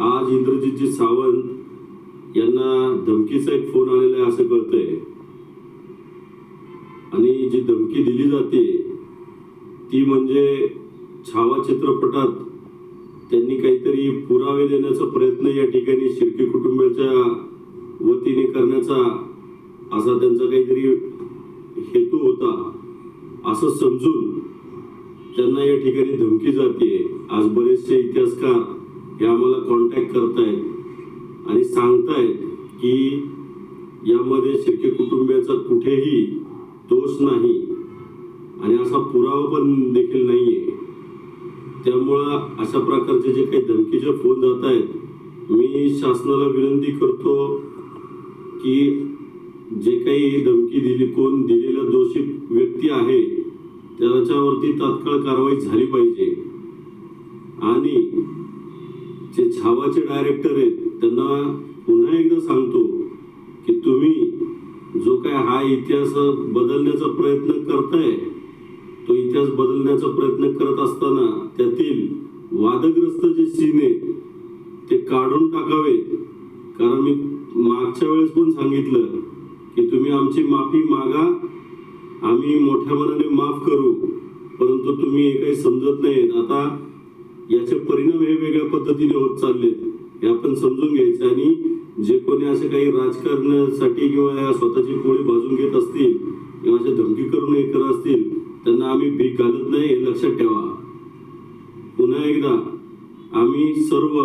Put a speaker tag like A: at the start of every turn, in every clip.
A: आज इंद्रजितजी सावंत यांना धमकीचा एक फोन आलेला आहे असं कळतंय आणि जी धमकी दिली जाते ती म्हणजे छावा चित्रपटात त्यांनी काहीतरी पुरावे देण्याचा प्रयत्न या ठिकाणी शिर्के कुटुंबाच्या वतीने करण्याचा असा त्यांचा काहीतरी हेतू होता असं समजून त्यांना या ठिकाणी धमकी जाते। आज बरेचसे इतिहासकार हे आम्हाला कॉन्टॅक्ट करतायत आणि सांगतायत की यामध्ये शिर्के कुटुंबियाचा कुठेही दोष नाही आणि असा पुरावा पण देखील नाहीये। त्यामुळे अशा प्रकारचे जे काही धमकीचे फोन जात आहेत मी शासनाला विनंती करतो की जे काही धमकी दिली कोण दिलेला दोषी व्यक्ती आहे त्याच्यावरती तात्काळ कारवाई झाली पाहिजे आणि जे छावाचे डायरेक्टर आहेत त्यांना पुन्हा एकदा सांगतो की तुम्ही जो काय हा इतिहास बदलण्याचा प्रयत्न करताय तो इतिहास बदलण्याचा प्रयत्न करत असताना त्यातील वादग्रस्त जे सीन आहेत ते काढून टाकावेत। कारण मी मागच्या वेळेस पण सांगितलं की तुम्ही आमची माफी मागा आम्ही मोठ्या मनाने माफ करू परंतु तुम्ही हे काही समजत नाहीत। आता याचे परिणाम हे वेगळ्या पद्धतीने होत चाललेत हे आपण समजून घ्यायचं आणि जे कोणी असे काही राजकारणासाठी किंवा स्वतःची पोळी भाजून घेत असतील किंवा असे धमकी करून हे करत असतील त्यांना आम्ही भीक घालत नाही हे लक्षात ठेवा। पुन्हा एकदा आम्ही सर्व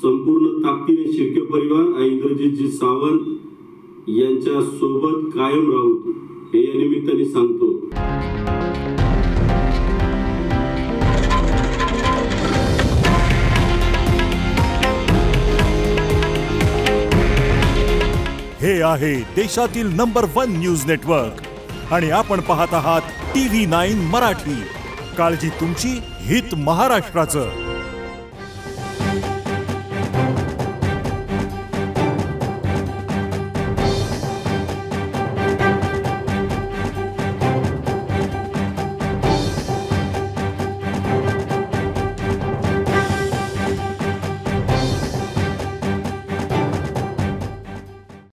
A: संपूर्ण ताकदीने शिर्के परिवार आणि इंद्रजितजी सावंत यांच्या सोबत कायम राहू हे या निमित्ताने सांगतो।
B: हे आहे देशातील नंबर 1 न्यूज नेटवर्क आणि आपण पाहत आहात TV9 मराठी। काळजी तुमची, हित महाराष्ट्राचं।